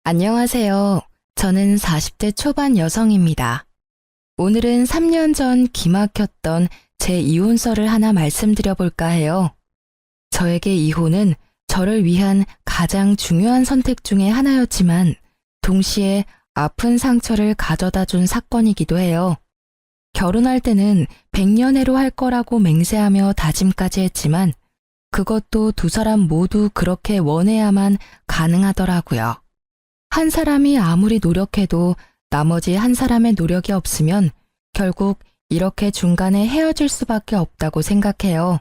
안녕하세요. 저는 40대 초반 여성입니다. 오늘은 3년 전 기막혔던 제 이혼설을 하나 말씀드려 볼까 해요. 저에게 이혼은 저를 위한 가장 중요한 선택 중에 하나였지만 동시에 아픈 상처를 가져다 준 사건이기도 해요. 결혼할 때는 100년해로 할 거라고 맹세하며 다짐까지 했지만 그것도 두 사람 모두 그렇게 원해야만 가능하더라고요. 한 사람이 아무리 노력해도 나머지 한 사람의 노력이 없으면 결국 이렇게 중간에 헤어질 수밖에 없다고 생각해요.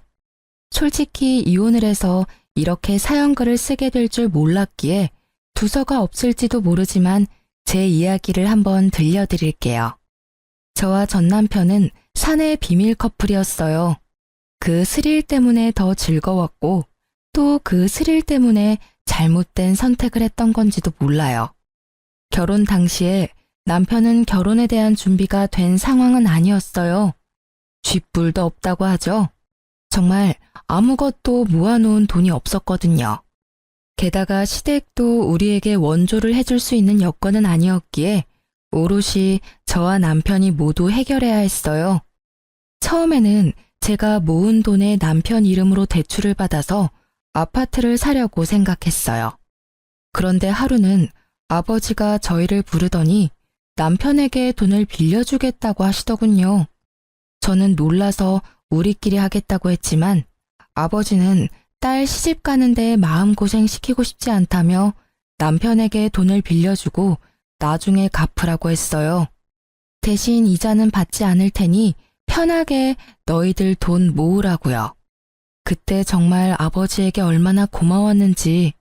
솔직히 이혼을 해서 이렇게 사연글을 쓰게 될 줄 몰랐기에 두서가 없을지도 모르지만 제 이야기를 한번 들려드릴게요. 저와 전 남편은 사내 비밀 커플이었어요. 그 스릴 때문에 더 즐거웠고 또 그 스릴 때문에 잘못된 선택을 했던 건지도 몰라요. 결혼 당시에 남편은 결혼에 대한 준비가 된 상황은 아니었어요. 쥐뿔도 없다고 하죠. 정말 아무것도 모아놓은 돈이 없었거든요. 게다가 시댁도 우리에게 원조를 해줄 수 있는 여건은 아니었기에 오롯이 저와 남편이 모두 해결해야 했어요. 처음에는 제가 모은 돈에 남편 이름으로 대출을 받아서 아파트를 사려고 생각했어요. 그런데 하루는 아버지가 저희를 부르더니 남편에게 돈을 빌려주겠다고 하시더군요. 저는 놀라서 우리끼리 하겠다고 했지만 아버지는 딸 시집 가는데 마음고생 시키고 싶지 않다며 남편에게 돈을 빌려주고 나중에 갚으라고 했어요. 대신 이자는 받지 않을 테니 편하게 너희들 돈 모으라고요. 그때 정말 아버지에게 얼마나 고마웠는지.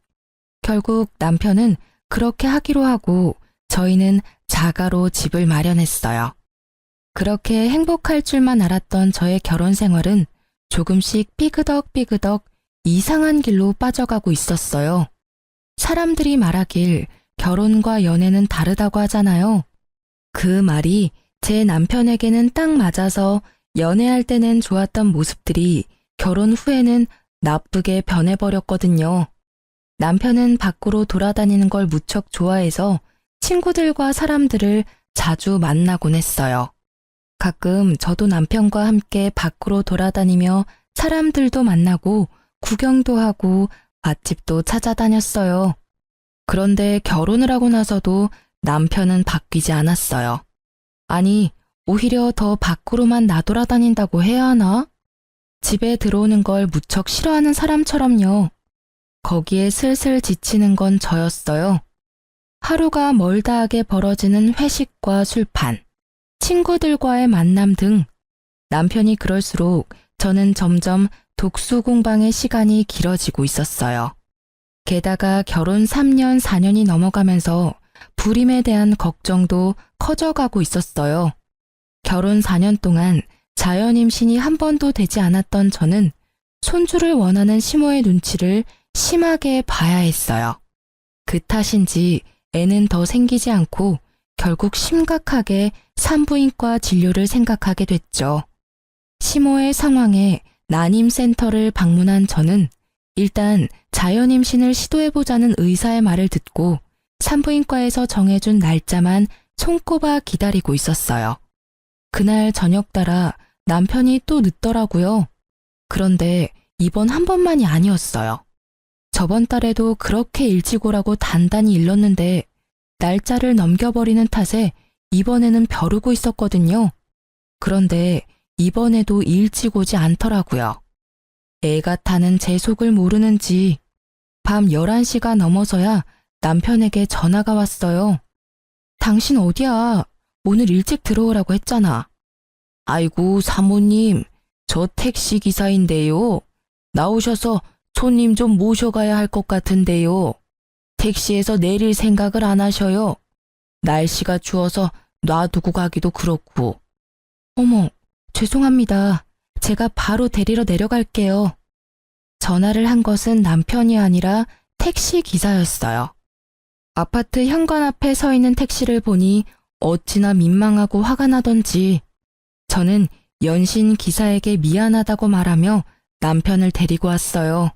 결국 남편은 그렇게 하기로 하고 저희는 자가로 집을 마련했어요. 그렇게 행복할 줄만 알았던 저의 결혼 생활은 조금씩 삐그덕삐그덕 이상한 길로 빠져가고 있었어요. 사람들이 말하길 결혼과 연애는 다르다고 하잖아요. 그 말이 제 남편에게는 딱 맞아서 연애할 때는 좋았던 모습들이 결혼 후에는 나쁘게 변해버렸거든요. 남편은 밖으로 돌아다니는 걸 무척 좋아해서 친구들과 사람들을 자주 만나곤 했어요. 가끔 저도 남편과 함께 밖으로 돌아다니며 사람들도 만나고 구경도 하고 맛집도 찾아다녔어요. 그런데 결혼을 하고 나서도 남편은 바뀌지 않았어요. 아니, 오히려 더 밖으로만 나돌아다닌다고 해야 하나? 집에 들어오는 걸 무척 싫어하는 사람처럼요. 거기에 슬슬 지치는 건 저였어요. 하루가 멀다하게 벌어지는 회식과 술판, 친구들과의 만남 등 남편이 그럴수록 저는 점점 독수 공방의 시간이 길어지고 있었어요. 게다가 결혼 3년, 4년이 넘어가면서 불임에 대한 걱정도 커져가고 있었어요. 결혼 4년 동안 자연 임신이 한 번도 되지 않았던 저는 손주를 원하는 시모의 눈치를 심하게 봐야 했어요. 그 탓인지 애는 더 생기지 않고 결국 심각하게 산부인과 진료를 생각하게 됐죠. 시모의 상황에 난임센터를 방문한 저는 일단 자연 임신을 시도해보자는 의사의 말을 듣고 산부인과에서 정해준 날짜만 손꼽아 기다리고 있었어요. 그날 저녁 따라 남편이 또 늦더라고요. 그런데 이번 한 번만이 아니었어요. 저번 달에도 그렇게 일찍 오라고 단단히 일렀는데 날짜를 넘겨버리는 탓에 이번에는 벼르고 있었거든요. 그런데 이번에도 일찍 오지 않더라고요. 애가 타는 제 속을 모르는지 밤 11시가 넘어서야 남편에게 전화가 왔어요. 당신 어디야? 오늘 일찍 들어오라고 했잖아. 아이고 사모님, 저 택시 기사인데요. 나오셔서 손님 좀 모셔가야 할 것 같은데요. 택시에서 내릴 생각을 안 하셔요. 날씨가 추워서 놔두고 가기도 그렇고. 어머, 죄송합니다. 제가 바로 데리러 내려갈게요. 전화를 한 것은 남편이 아니라 택시 기사였어요. 아파트 현관 앞에 서 있는 택시를 보니 어찌나 민망하고 화가 나던지 저는 연신 기사에게 미안하다고 말하며 남편을 데리고 왔어요.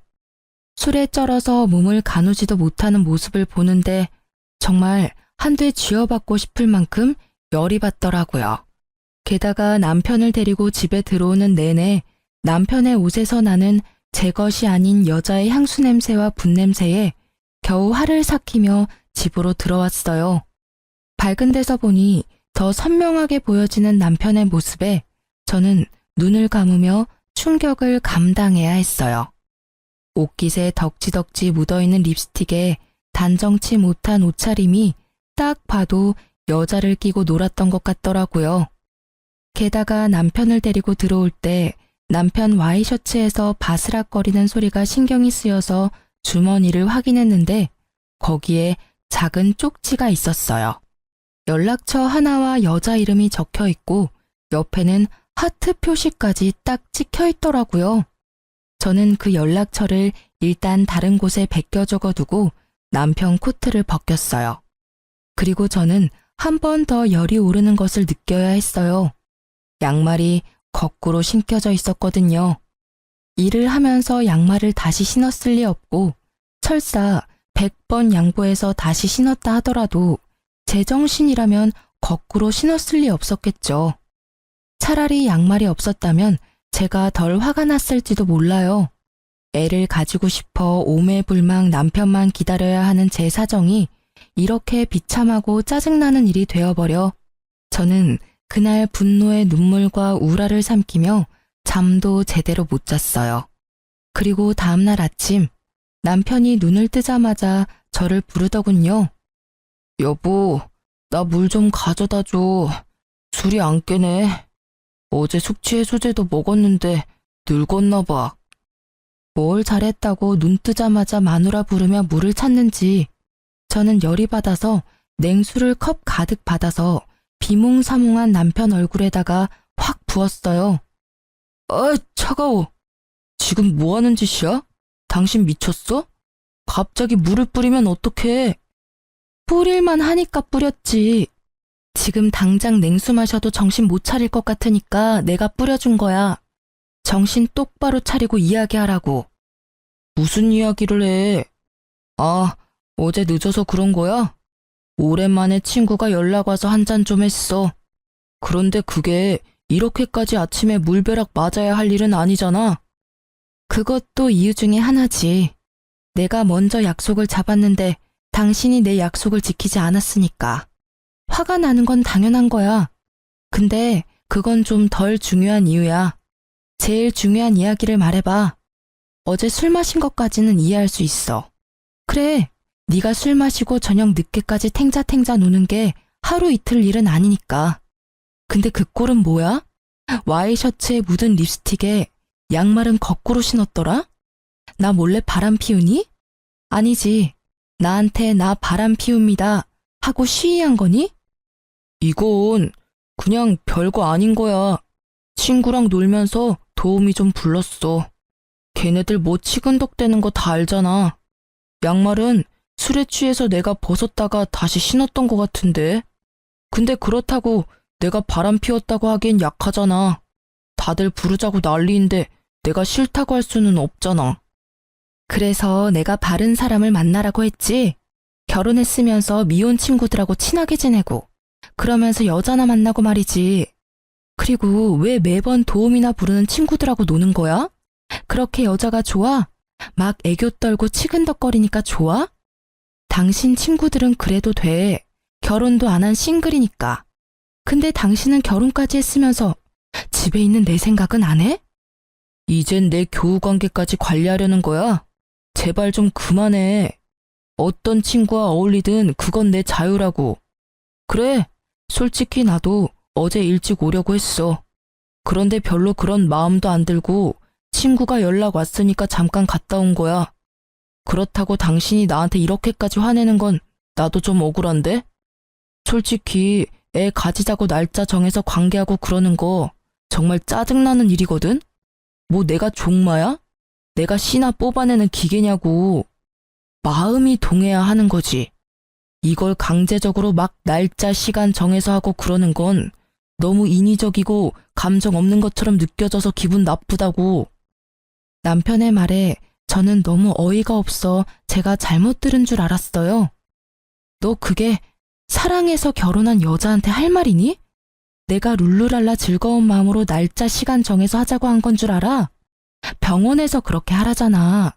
술에 쩔어서 몸을 가누지도 못하는 모습을 보는데 정말 한 대 쥐어받고 싶을 만큼 열이 받더라고요. 게다가 남편을 데리고 집에 들어오는 내내 남편의 옷에서 나는 제 것이 아닌 여자의 향수 냄새와 분 냄새에 겨우 화를 삭히며 집으로 들어왔어요. 밝은 데서 보니 더 선명하게 보여지는 남편의 모습에 저는 눈을 감으며 충격을 감당해야 했어요. 옷깃에 덕지덕지 묻어있는 립스틱에 단정치 못한 옷차림이 딱 봐도 여자를 끼고 놀았던 것 같더라고요. 게다가 남편을 데리고 들어올 때 남편 와이셔츠에서 바스락거리는 소리가 신경이 쓰여서 주머니를 확인했는데 거기에 작은 쪽지가 있었어요. 연락처 하나와 여자 이름이 적혀 있고 옆에는 하트 표시까지 딱 찍혀 있더라고요. 저는 그 연락처를 일단 다른 곳에 베껴 적어두고 남편 코트를 벗겼어요. 그리고 저는 한 번 더 열이 오르는 것을 느껴야 했어요. 양말이 거꾸로 신겨져 있었거든요. 일을 하면서 양말을 다시 신었을 리 없고 설사 100번 양보해서 다시 신었다 하더라도 제정신이라면 거꾸로 신었을 리 없었겠죠. 차라리 양말이 없었다면 제가 덜 화가 났을지도 몰라요. 애를 가지고 싶어 오매불망 남편만 기다려야 하는 제 사정이 이렇게 비참하고 짜증나는 일이 되어버려 저는 그날 분노의 눈물과 우라를 삼키며 잠도 제대로 못 잤어요. 그리고 다음날 아침 남편이 눈을 뜨자마자 저를 부르더군요. 여보, 나 물 좀 가져다 줘. 술이 안 깨네. 어제 숙취 해소제도 먹었는데 늙었나 봐. 뭘 잘했다고 눈 뜨자마자 마누라 부르며 물을 찾는지. 저는 열이 받아서 냉수를 컵 가득 받아서 비몽사몽한 남편 얼굴에다가 확 부었어요. 아, 차가워. 지금 뭐 하는 짓이야? 당신 미쳤어? 갑자기 물을 뿌리면 어떡해? 뿌릴만 하니까 뿌렸지. 지금 당장 냉수 마셔도 정신 못 차릴 것 같으니까 내가 뿌려준 거야. 정신 똑바로 차리고 이야기하라고. 무슨 이야기를 해? 아, 어제 늦어서 그런 거야? 오랜만에 친구가 연락 와서 한 잔 좀 했어. 그런데 그게 이렇게까지 아침에 물벼락 맞아야 할 일은 아니잖아. 그것도 이유 중에 하나지. 내가 먼저 약속을 잡았는데 당신이 내 약속을 지키지 않았으니까. 화가 나는 건 당연한 거야. 근데 그건 좀 덜 중요한 이유야. 제일 중요한 이야기를 말해봐. 어제 술 마신 것까지는 이해할 수 있어. 그래, 네가 술 마시고 저녁 늦게까지 탱자탱자 노는 게 하루 이틀 일은 아니니까. 근데 그 꼴은 뭐야? 와이셔츠에 묻은 립스틱에 양말은 거꾸로 신었더라? 나 몰래 바람 피우니? 아니지. 나한테 나 바람 피웁니다 하고 시위한 거니? 이건 그냥 별거 아닌 거야. 친구랑 놀면서 도우미 좀 불렀어. 걔네들 뭐 치근덕대는 거 다 알잖아. 양말은 술에 취해서 내가 벗었다가 다시 신었던 거 같은데. 근데 그렇다고 내가 바람 피웠다고 하기엔 약하잖아. 다들 부르자고 난리인데 내가 싫다고 할 수는 없잖아. 그래서 내가 바른 사람을 만나라고 했지. 결혼했으면서 미혼 친구들하고 친하게 지내고 그러면서 여자나 만나고 말이지. 그리고 왜 매번 도움이나 부르는 친구들하고 노는 거야? 그렇게 여자가 좋아? 막 애교 떨고 치근덕거리니까 좋아? 당신 친구들은 그래도 돼. 결혼도 안 한 싱글이니까. 근데 당신은 결혼까지 했으면서 집에 있는 내 생각은 안 해? 이젠 내 교우 관계까지 관리하려는 거야? 제발 좀 그만해. 어떤 친구와 어울리든 그건 내 자유라고. 그래, 솔직히 나도 어제 일찍 오려고 했어. 그런데 별로 그런 마음도 안 들고 친구가 연락 왔으니까 잠깐 갔다 온 거야. 그렇다고 당신이 나한테 이렇게까지 화내는 건 나도 좀 억울한데? 솔직히 애 가지자고 날짜 정해서 관계하고 그러는 거 정말 짜증나는 일이거든? 뭐 내가 종마야? 내가 씨나 뽑아내는 기계냐고. 마음이 동해야 하는 거지. 이걸 강제적으로 막 날짜 시간 정해서 하고 그러는 건 너무 인위적이고 감정 없는 것처럼 느껴져서 기분 나쁘다고. 남편의 말에 저는 너무 어이가 없어 제가 잘못 들은 줄 알았어요. 너 그게 사랑해서 결혼한 여자한테 할 말이니? 내가 룰루랄라 즐거운 마음으로 날짜 시간 정해서 하자고 한 건 줄 알아? 병원에서 그렇게 하라잖아.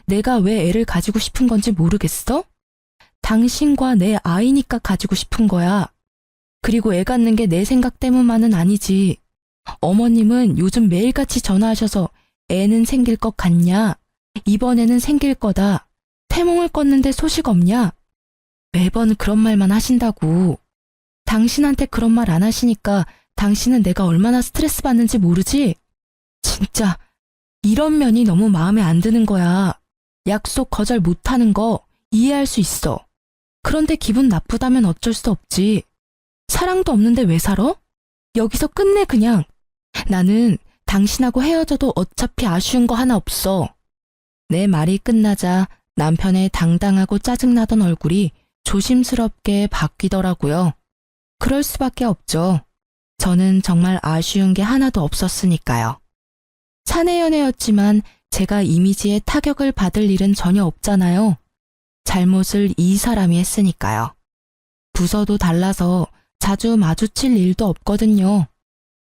내가 왜 애를 가지고 싶은 건지 모르겠어? 당신과 내 아이니까 가지고 싶은 거야. 그리고 애 갖는 게 내 생각 때문만은 아니지. 어머님은 요즘 매일같이 전화하셔서 애는 생길 것 같냐? 이번에는 생길 거다. 태몽을 껐는데 소식 없냐? 매번 그런 말만 하신다고. 당신한테 그런 말 안 하시니까 당신은 내가 얼마나 스트레스 받는지 모르지? 진짜 이런 면이 너무 마음에 안 드는 거야. 약속 거절 못하는 거 이해할 수 있어. 그런데 기분 나쁘다면 어쩔 수 없지. 사랑도 없는데 왜 살아? 여기서 끝내 그냥. 나는 당신하고 헤어져도 어차피 아쉬운 거 하나 없어. 내 말이 끝나자 남편의 당당하고 짜증나던 얼굴이 조심스럽게 바뀌더라고요. 그럴 수밖에 없죠. 저는 정말 아쉬운 게 하나도 없었으니까요. 사내 연애였지만 제가 이미지에 타격을 받을 일은 전혀 없잖아요. 잘못을 이 사람이 했으니까요. 부서도 달라서 자주 마주칠 일도 없거든요.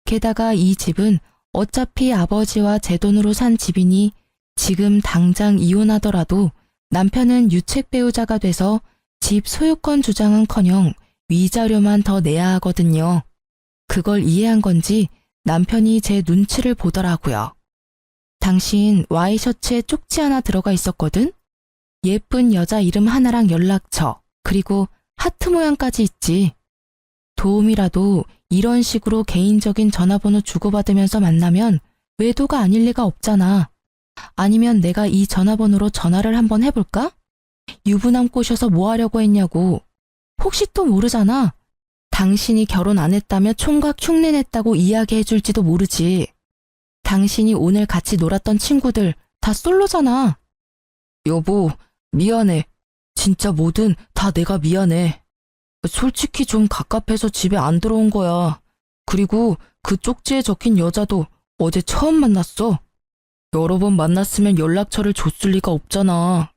게다가 이 집은 어차피 아버지와 제 돈으로 산 집이니 지금 당장 이혼하더라도 남편은 유책 배우자가 돼서 집 소유권 주장은커녕 위자료만 더 내야 하거든요. 그걸 이해한 건지 남편이 제 눈치를 보더라고요. 당신 와이셔츠에 쪽지 하나 들어가 있었거든? 예쁜 여자 이름 하나랑 연락처, 그리고 하트 모양까지 있지. 도움이라도 이런 식으로 개인적인 전화번호 주고받으면서 만나면 외도가 아닐 리가 없잖아. 아니면 내가 이 전화번호로 전화를 한번 해볼까? 유부남 꼬셔서 뭐 하려고 했냐고. 혹시 또 모르잖아. 당신이 결혼 안 했다며 총각 흉내 냈다고 이야기해줄지도 모르지. 당신이 오늘 같이 놀았던 친구들 다 솔로잖아. 여보, 미안해. 진짜 뭐든 다 내가 미안해. 솔직히 좀 갑갑해서 집에 안 들어온 거야. 그리고 그 쪽지에 적힌 여자도 어제 처음 만났어. 여러 번 만났으면 연락처를 줬을 리가 없잖아.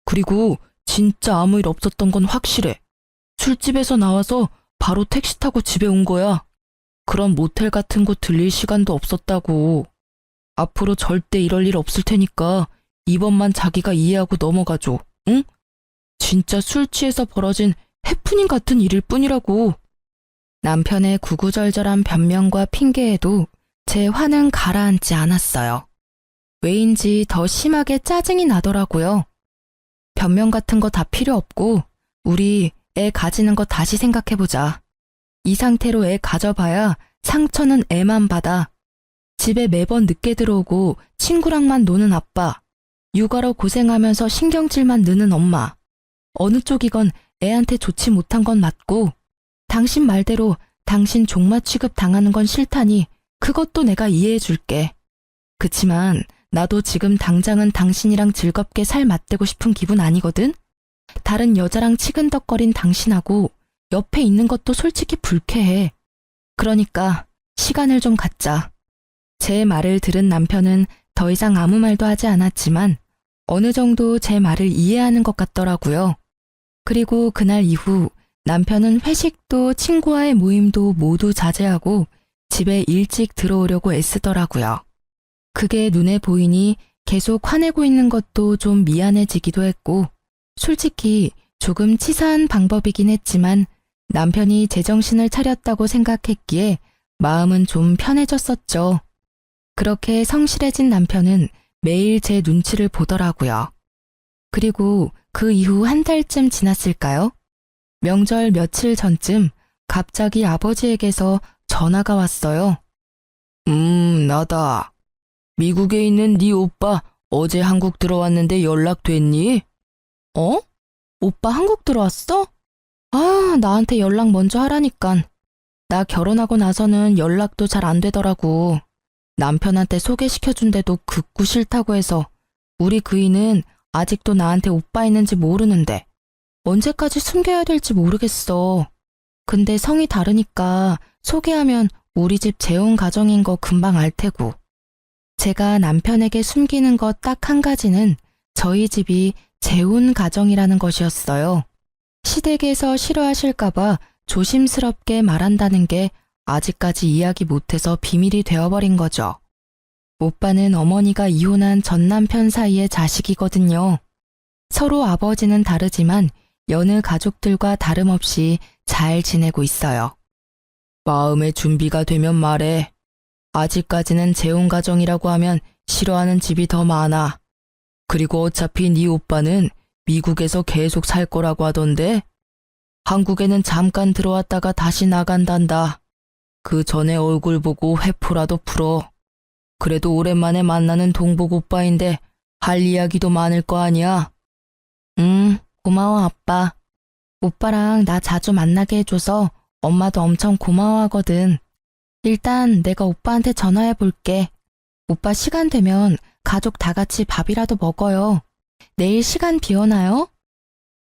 그리고 진짜 아무 일 없었던 건 확실해. 술집에서 나와서 바로 택시 타고 집에 온 거야. 그런 모텔 같은 곳 들릴 시간도 없었다고. 앞으로 절대 이럴 일 없을 테니까 이번만 자기가 이해하고 넘어가줘. 응? 진짜 술 취해서 벌어진 해프닝 같은 일일 뿐이라고. 남편의 구구절절한 변명과 핑계에도 제 화는 가라앉지 않았어요. 왜인지 더 심하게 짜증이 나더라고요. 변명 같은 거 다 필요 없고 우리 애 가지는 거 다시 생각해보자. 이 상태로 애 가져봐야 상처는 애만 받아. 집에 매번 늦게 들어오고 친구랑만 노는 아빠, 육아로 고생하면서 신경질만 느는 엄마. 어느 쪽이건 애한테 좋지 못한 건 맞고 당신 말대로 당신 종마 취급 당하는 건 싫다니 그것도 내가 이해해 줄게. 그치만 나도 지금 당장은 당신이랑 즐겁게 살 맞대고 싶은 기분 아니거든? 다른 여자랑 치근덕거린 당신하고 옆에 있는 것도 솔직히 불쾌해. 그러니까 시간을 좀 갖자. 제 말을 들은 남편은 더 이상 아무 말도 하지 않았지만 어느 정도 제 말을 이해하는 것 같더라고요. 그리고 그날 이후 남편은 회식도 친구와의 모임도 모두 자제하고 집에 일찍 들어오려고 애쓰더라고요. 그게 눈에 보이니 계속 화내고 있는 것도 좀 미안해지기도 했고 솔직히 조금 치사한 방법이긴 했지만 남편이 제정신을 차렸다고 생각했기에 마음은 좀 편해졌었죠. 그렇게 성실해진 남편은 매일 제 눈치를 보더라고요. 그리고 그 이후 한 달쯤 지났을까요? 명절 며칠 전쯤 갑자기 아버지에게서 전화가 왔어요. 나다. 미국에 있는 네 오빠 어제 한국 들어왔는데 연락됐니? 어? 오빠 한국 들어왔어? 아, 나한테 연락 먼저 하라니깐. 나 결혼하고 나서는 연락도 잘 안 되더라고. 남편한테 소개시켜준데도 극구 싫다고 해서 우리 그이는 아직도 나한테 오빠 있는지 모르는데 언제까지 숨겨야 될지 모르겠어. 근데 성이 다르니까 소개하면 우리 집 재혼 가정인 거 금방 알 테고. 제가 남편에게 숨기는 것 딱 한 가지는 저희 집이 재혼 가정이라는 것이었어요. 시댁에서 싫어하실까봐 조심스럽게 말한다는 게 아직까지 이야기 못해서 비밀이 되어버린 거죠. 오빠는 어머니가 이혼한 전 남편 사이의 자식이거든요. 서로 아버지는 다르지만 여느 가족들과 다름없이 잘 지내고 있어요. 마음의 준비가 되면 말해. 아직까지는 재혼 가정이라고 하면 싫어하는 집이 더 많아. 그리고 어차피 네 오빠는 미국에서 계속 살 거라고 하던데 한국에는 잠깐 들어왔다가 다시 나간단다. 그 전에 얼굴 보고 회포라도 풀어. 그래도 오랜만에 만나는 동복 오빠인데 할 이야기도 많을 거 아니야. 고마워 아빠. 오빠랑 나 자주 만나게 해줘서 엄마도 엄청 고마워하거든. 일단 내가 오빠한테 전화해 볼게. 오빠 시간 되면 가족 다 같이 밥이라도 먹어요. 내일 시간 비어나요?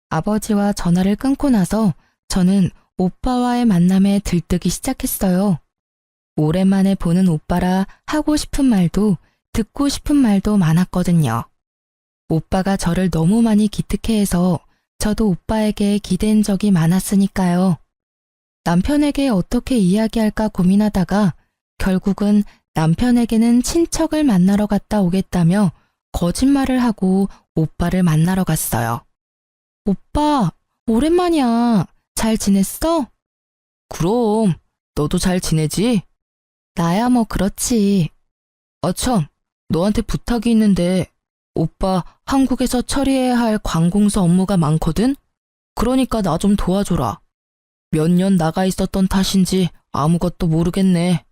아버지와 전화를 끊고 나서 저는 오빠와의 만남에 들뜨기 시작했어요. 오랜만에 보는 오빠라 하고 싶은 말도 듣고 싶은 말도 많았거든요. 오빠가 저를 너무 많이 기특해해서 저도 오빠에게 기댄 적이 많았으니까요. 남편에게 어떻게 이야기할까 고민하다가 결국은 남편에게는 친척을 만나러 갔다 오겠다며 거짓말을 하고 오빠를 만나러 갔어요. 오빠, 오랜만이야. 잘 지냈어? 그럼, 너도 잘 지내지? 나야 뭐 그렇지. 참, 너한테 부탁이 있는데 오빠 한국에서 처리해야 할 관공서 업무가 많거든? 그러니까 나 좀 도와줘라. 몇 년 나가 있었던 탓인지 아무것도 모르겠네.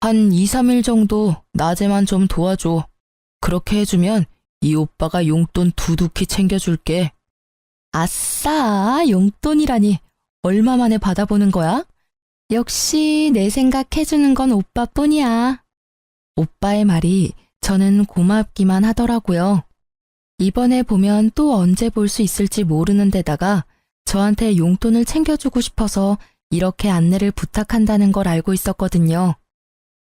한 2, 3일 정도 낮에만 좀 도와줘. 그렇게 해주면 이 오빠가 용돈 두둑히 챙겨줄게. 아싸, 용돈이라니. 얼마 만에 받아보는 거야? 역시 내 생각 해주는 건 오빠뿐이야. 오빠의 말이 저는 고맙기만 하더라고요. 이번에 보면 또 언제 볼 수 있을지 모르는 데다가 저한테 용돈을 챙겨주고 싶어서 이렇게 안내를 부탁한다는 걸 알고 있었거든요.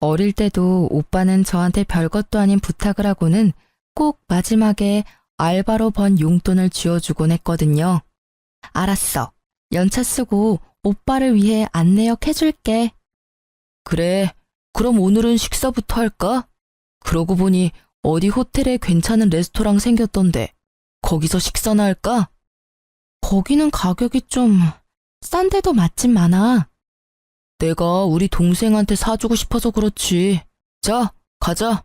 어릴 때도 오빠는 저한테 별것도 아닌 부탁을 하고는 꼭 마지막에 알바로 번 용돈을 쥐어주곤 했거든요. 알았어. 연차 쓰고 오빠를 위해 안내역 해줄게. 그래, 그럼 오늘은 식사부터 할까? 그러고 보니 어디 호텔에 괜찮은 레스토랑 생겼던데 거기서 식사나 할까? 거기는 가격이 좀 싼데도 맛집 많아. 내가 우리 동생한테 사주고 싶어서 그렇지. 자, 가자.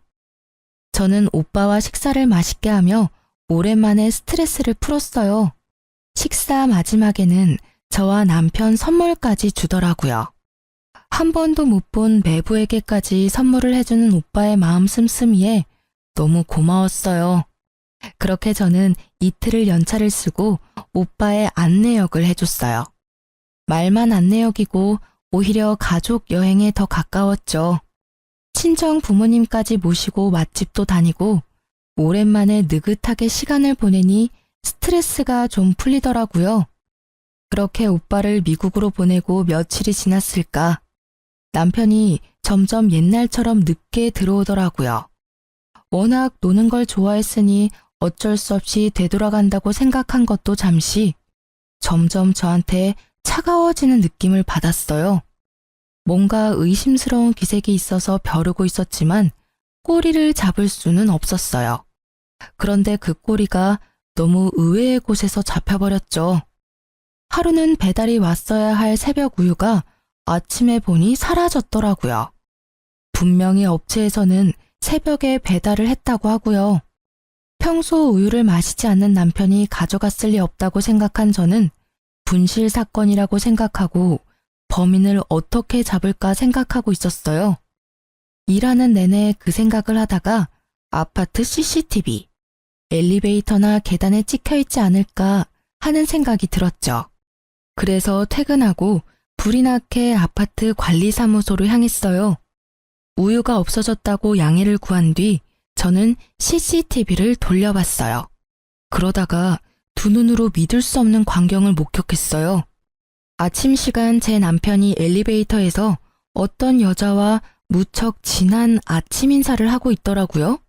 저는 오빠와 식사를 맛있게 하며 오랜만에 스트레스를 풀었어요. 식사 마지막에는 저와 남편 선물까지 주더라고요. 한 번도 못 본 매부에게까지 선물을 해주는 오빠의 마음 씀씀이에 너무 고마웠어요. 그렇게 저는 이틀을 연차를 쓰고 오빠의 안내역을 해줬어요. 말만 안내역이고 오히려 가족 여행에 더 가까웠죠. 친정 부모님까지 모시고 맛집도 다니고 오랜만에 느긋하게 시간을 보내니 스트레스가 좀 풀리더라고요. 그렇게 오빠를 미국으로 보내고 며칠이 지났을까 남편이 점점 옛날처럼 늦게 들어오더라고요. 워낙 노는 걸 좋아했으니 어쩔 수 없이 되돌아간다고 생각한 것도 잠시 점점 저한테 차가워지는 느낌을 받았어요. 뭔가 의심스러운 기색이 있어서 벼르고 있었지만 꼬리를 잡을 수는 없었어요. 그런데 그 꼬리가 너무 의외의 곳에서 잡혀버렸죠. 하루는 배달이 왔어야 할 새벽 우유가 아침에 보니 사라졌더라고요. 분명히 업체에서는 새벽에 배달을 했다고 하고요. 평소 우유를 마시지 않는 남편이 가져갔을 리 없다고 생각한 저는 분실 사건이라고 생각하고 범인을 어떻게 잡을까 생각하고 있었어요. 일하는 내내 그 생각을 하다가 아파트 CCTV, 엘리베이터나 계단에 찍혀있지 않을까 하는 생각이 들었죠. 그래서 퇴근하고 불이 나게 아파트 관리사무소로 향했어요. 우유가 없어졌다고 양해를 구한 뒤 저는 CCTV를 돌려봤어요. 그러다가 두 눈으로 믿을 수 없는 광경을 목격했어요. 아침 시간 제 남편이 엘리베이터에서 어떤 여자와 무척 진한 아침 인사를 하고 있더라고요.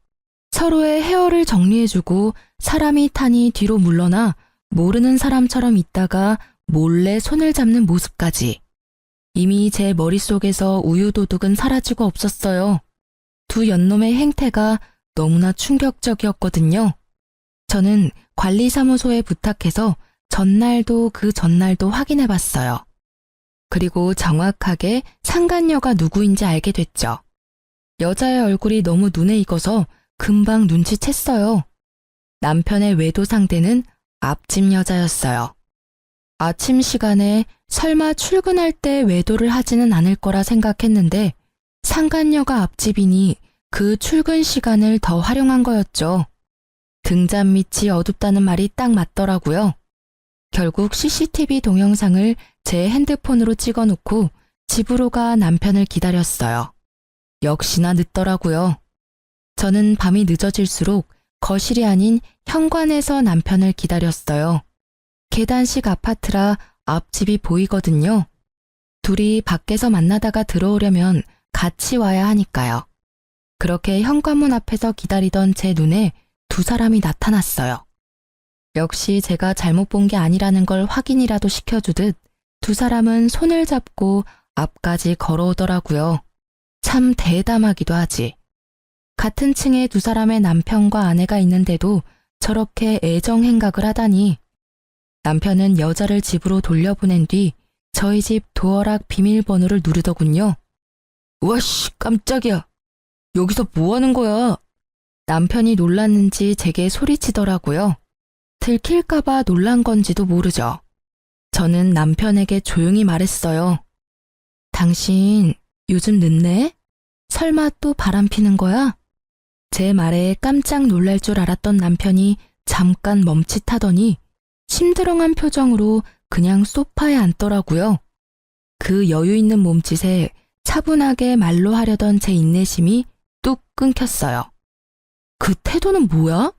서로의 헤어를 정리해주고 사람이 타니 뒤로 물러나 모르는 사람처럼 있다가 몰래 손을 잡는 모습까지. 이미 제 머릿속에서 우유도둑은 사라지고 없었어요. 두 연놈의 행태가 너무나 충격적이었거든요. 저는 관리사무소에 부탁해서 전날도 그 전날도 확인해봤어요. 그리고 정확하게 상간녀가 누구인지 알게 됐죠. 여자의 얼굴이 너무 눈에 익어서 금방 눈치챘어요. 남편의 외도 상대는 앞집 여자였어요. 아침 시간에 설마 출근할 때 외도를 하지는 않을 거라 생각했는데 상간녀가 앞집이니 그 출근 시간을 더 활용한 거였죠. 등잔 밑이 어둡다는 말이 딱 맞더라고요. 결국 CCTV 동영상을 제 핸드폰으로 찍어놓고 집으로 가 남편을 기다렸어요. 역시나 늦더라고요. 저는 밤이 늦어질수록 거실이 아닌 현관에서 남편을 기다렸어요. 계단식 아파트라 앞집이 보이거든요. 둘이 밖에서 만나다가 들어오려면 같이 와야 하니까요. 그렇게 현관문 앞에서 기다리던 제 눈에 두 사람이 나타났어요. 역시 제가 잘못 본 게 아니라는 걸 확인이라도 시켜주듯 두 사람은 손을 잡고 앞까지 걸어오더라고요. 참 대담하기도 하지. 같은 층에 두 사람의 남편과 아내가 있는데도 저렇게 애정 행각을 하다니. 남편은 여자를 집으로 돌려보낸 뒤 저희 집 도어락 비밀번호를 누르더군요. 우와씨, 깜짝이야. 여기서 뭐 하는 거야? 남편이 놀랐는지 제게 소리치더라고요. 들킬까봐 놀란 건지도 모르죠. 저는 남편에게 조용히 말했어요. 당신 요즘 늦네? 설마 또 바람 피는 거야? 제 말에 깜짝 놀랄 줄 알았던 남편이 잠깐 멈칫하더니 심드렁한 표정으로 그냥 소파에 앉더라고요. 그 여유 있는 몸짓에 차분하게 말로 하려던 제 인내심이 뚝 끊겼어요. 그 태도는 뭐야?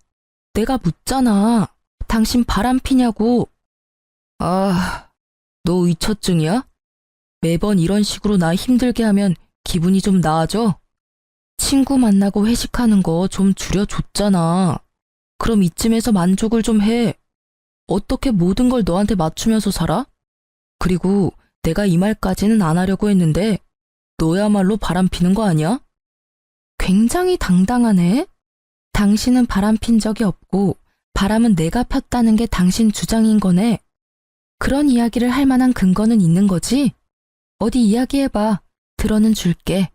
내가 묻잖아. 당신 바람 피냐고. 아, 너 의처증이야? 매번 이런 식으로 나 힘들게 하면 기분이 좀 나아져? 친구 만나고 회식하는 거 좀 줄여줬잖아. 그럼 이쯤에서 만족을 좀 해. 어떻게 모든 걸 너한테 맞추면서 살아? 그리고 내가 이 말까지는 안 하려고 했는데 너야말로 바람 피는 거 아니야? 굉장히 당당하네. 당신은 바람 핀 적이 없고 바람은 내가 폈다는 게 당신 주장인 거네. 그런 이야기를 할 만한 근거는 있는 거지? 어디 이야기해봐. 들어는 줄게.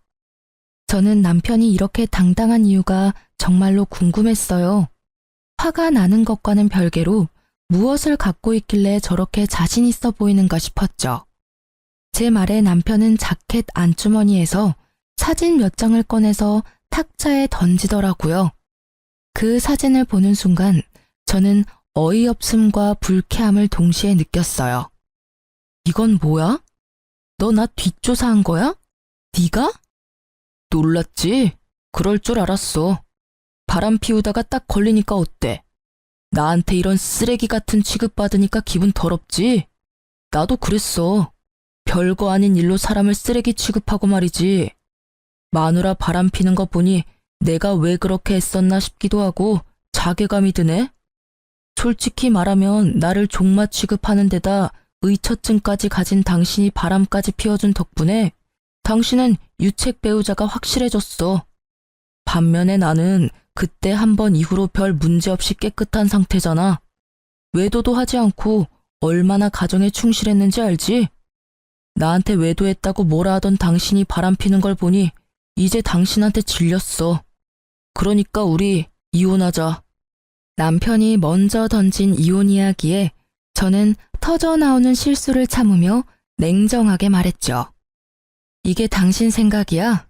저는 남편이 이렇게 당당한 이유가 정말로 궁금했어요. 화가 나는 것과는 별개로 무엇을 갖고 있길래 저렇게 자신 있어 보이는가 싶었죠. 제 말에 남편은 자켓 안주머니에서 사진 몇 장을 꺼내서 탁자에 던지더라고요. 그 사진을 보는 순간 저는 어이없음과 불쾌함을 동시에 느꼈어요. 이건 뭐야? 너 나 뒷조사한 거야? 네가? 놀랐지? 그럴 줄 알았어. 바람 피우다가 딱 걸리니까 어때? 나한테 이런 쓰레기 같은 취급받으니까 기분 더럽지? 나도 그랬어. 별거 아닌 일로 사람을 쓰레기 취급하고 말이지. 마누라 바람 피는 거 보니 내가 왜 그렇게 했었나 싶기도 하고 자괴감이 드네. 솔직히 말하면 나를 종마 취급하는 데다 의처증까지 가진 당신이 바람까지 피워준 덕분에 당신은 유책 배우자가 확실해졌어. 반면에 나는 그때 한 번 이후로 별 문제없이 깨끗한 상태잖아. 외도도 하지 않고 얼마나 가정에 충실했는지 알지? 나한테 외도했다고 뭐라 하던 당신이 바람 피는 걸 보니 이제 당신한테 질렸어. 그러니까 우리 이혼하자. 남편이 먼저 던진 이혼 이야기에 저는 터져나오는 실수를 참으며 냉정하게 말했죠. 이게 당신 생각이야?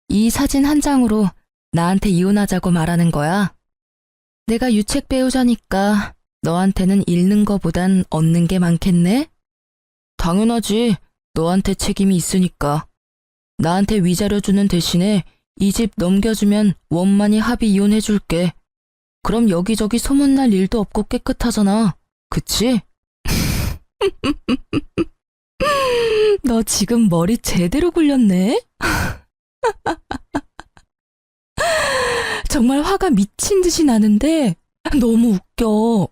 이 사진 한 장으로 나한테 이혼하자고 말하는 거야? 내가 유책 배우자니까 너한테는 잃는 거보단 얻는 게 많겠네? 당연하지. 너한테 책임이 있으니까. 나한테 위자료 주는 대신에 이 집 넘겨주면 원만히 합의 이혼해줄게. 그럼 여기저기 소문날 일도 없고 깨끗하잖아. 그치? 너 지금 머리 제대로 굴렸네? 정말 화가 미친 듯이 나는데 너무 웃겨.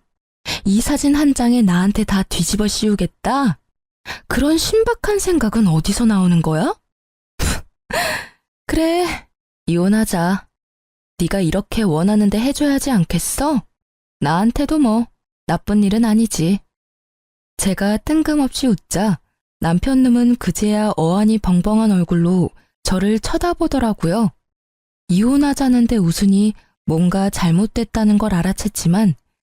이 사진 한 장에 나한테 다 뒤집어 씌우겠다? 그런 신박한 생각은 어디서 나오는 거야? 그래, 이혼하자. 네가 이렇게 원하는데 해줘야지 않겠어? 나한테도 뭐 나쁜 일은 아니지. 제가 뜬금없이 웃자 남편놈은 그제야 어안이 벙벙한 얼굴로 저를 쳐다보더라고요. 이혼하자는데 웃으니 뭔가 잘못됐다는 걸 알아챘지만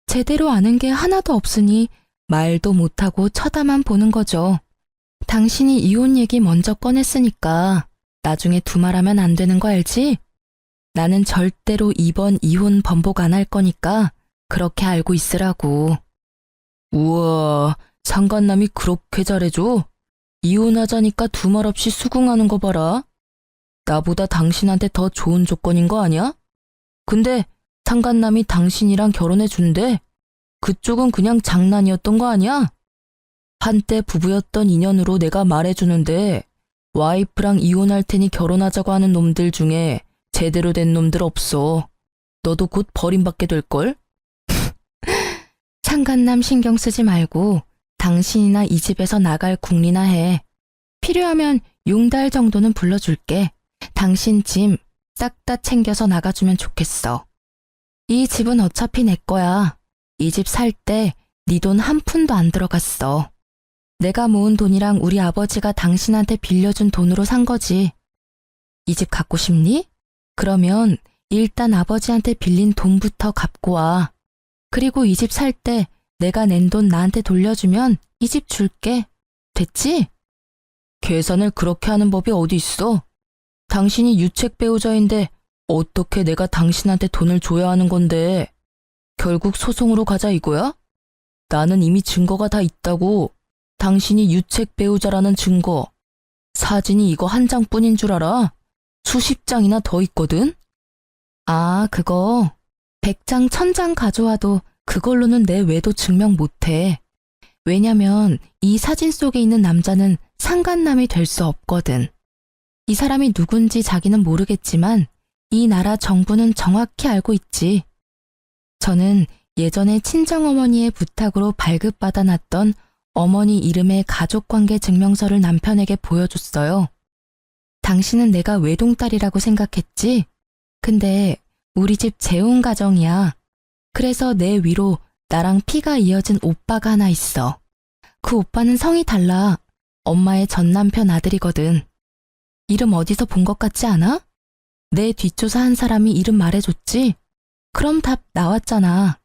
제대로 아는 게 하나도 없으니 말도 못하고 쳐다만 보는 거죠. 당신이 이혼 얘기 먼저 꺼냈으니까 나중에 두말하면 안 되는 거 알지? 나는 절대로 이번 이혼 번복 안 할 거니까 그렇게 알고 있으라고. 우와, 상간남이 그렇게 잘해줘? 이혼하자니까 두말 없이 수긍하는 거 봐라. 나보다 당신한테 더 좋은 조건인 거 아니야? 근데 상간남이 당신이랑 결혼해 준대. 그쪽은 그냥 장난이었던 거 아니야? 한때 부부였던 인연으로 내가 말해주는데 와이프랑 이혼할 테니 결혼하자고 하는 놈들 중에 제대로 된 놈들 없어. 너도 곧 버림받게 될걸? 상간남 신경 쓰지 말고 당신이나 이 집에서 나갈 궁리나 해. 필요하면 용달 정도는 불러줄게. 당신 짐 싹 다 챙겨서 나가주면 좋겠어. 이 집은 어차피 내 거야. 이 집 살 때 네 돈 한 푼도 안 들어갔어. 내가 모은 돈이랑 우리 아버지가 당신한테 빌려준 돈으로 산 거지. 이 집 갖고 싶니? 그러면 일단 아버지한테 빌린 돈부터 갚고 와. 그리고 이 집 살 때 내가 낸 돈 나한테 돌려주면 이 집 줄게. 됐지? 계산을 그렇게 하는 법이 어디 있어? 당신이 유책 배우자인데 어떻게 내가 당신한테 돈을 줘야 하는 건데. 결국 소송으로 가자 이거야? 나는 이미 증거가 다 있다고. 당신이 유책 배우자라는 증거. 사진이 이거 한 장뿐인 줄 알아? 수십 장이나 더 있거든? 아, 그거 100장 1000장 가져와도 그걸로는 내 외도 증명 못해. 왜냐면 이 사진 속에 있는 남자는 상간남이 될 수 없거든. 이 사람이 누군지 자기는 모르겠지만 이 나라 정부는 정확히 알고 있지. 저는 예전에 친정어머니의 부탁으로 발급받아 놨던 어머니 이름의 가족관계 증명서를 남편에게 보여줬어요. 당신은 내가 외동딸이라고 생각했지? 근데 우리 집 재혼 가정이야. 그래서 내 위로 나랑 피가 이어진 오빠가 하나 있어. 그 오빠는 성이 달라. 엄마의 전 남편 아들이거든. 이름 어디서 본 것 같지 않아? 내 뒷조사한 사람이 이름 말해줬지? 그럼 답 나왔잖아.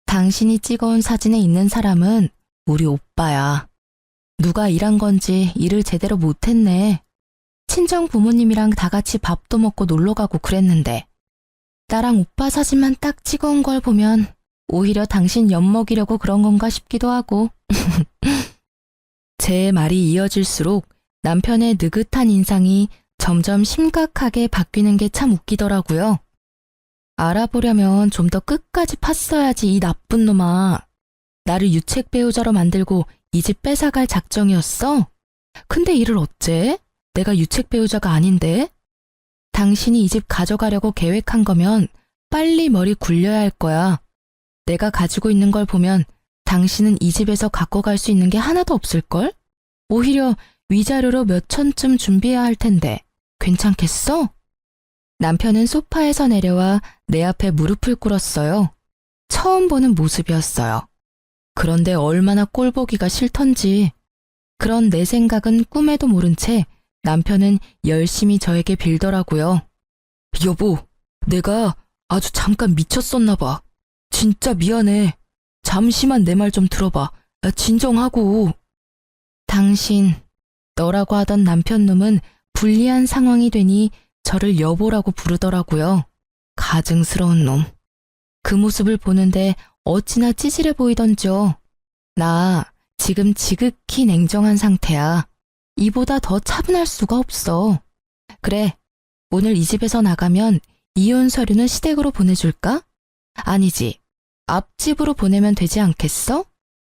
당신이 찍어온 사진에 있는 사람은 우리 오빠야. 누가 일한 건지 일을 제대로 못했네. 친정 부모님이랑 다 같이 밥도 먹고 놀러 가고 그랬는데. 나랑 오빠 사진만 딱 찍어온 걸 보면 오히려 당신 엿먹이려고 그런 건가 싶기도 하고. 제 말이 이어질수록 남편의 느긋한 인상이 점점 심각하게 바뀌는 게 참 웃기더라고요. 알아보려면 좀 더 끝까지 팠어야지 이 나쁜 놈아. 나를 유책 배우자로 만들고 이 집 뺏어갈 작정이었어? 근데 이를 어째? 내가 유책 배우자가 아닌데? 당신이 이 집 가져가려고 계획한 거면 빨리 머리 굴려야 할 거야. 내가 가지고 있는 걸 보면 당신은 이 집에서 갖고 갈 수 있는 게 하나도 없을걸? 오히려 위자료로 몇 천쯤 준비해야 할 텐데 괜찮겠어? 남편은 소파에서 내려와 내 앞에 무릎을 꿇었어요. 처음 보는 모습이었어요. 그런데 얼마나 꼴보기가 싫던지. 그런 내 생각은 꿈에도 모른 채 남편은 열심히 저에게 빌더라고요. 여보, 내가 아주 잠깐 미쳤었나 봐. 진짜 미안해. 잠시만 내 말 좀 들어봐. 나 진정하고. 당신, 너라고 하던 남편놈은 불리한 상황이 되니 저를 여보라고 부르더라고요. 가증스러운 놈. 그 모습을 보는데 어찌나 찌질해 보이던지요. 나 지금 지극히 냉정한 상태야. 이보다 더 차분할 수가 없어. 그래, 오늘 이 집에서 나가면 이혼 서류는 시댁으로 보내줄까? 아니지, 앞집으로 보내면 되지 않겠어?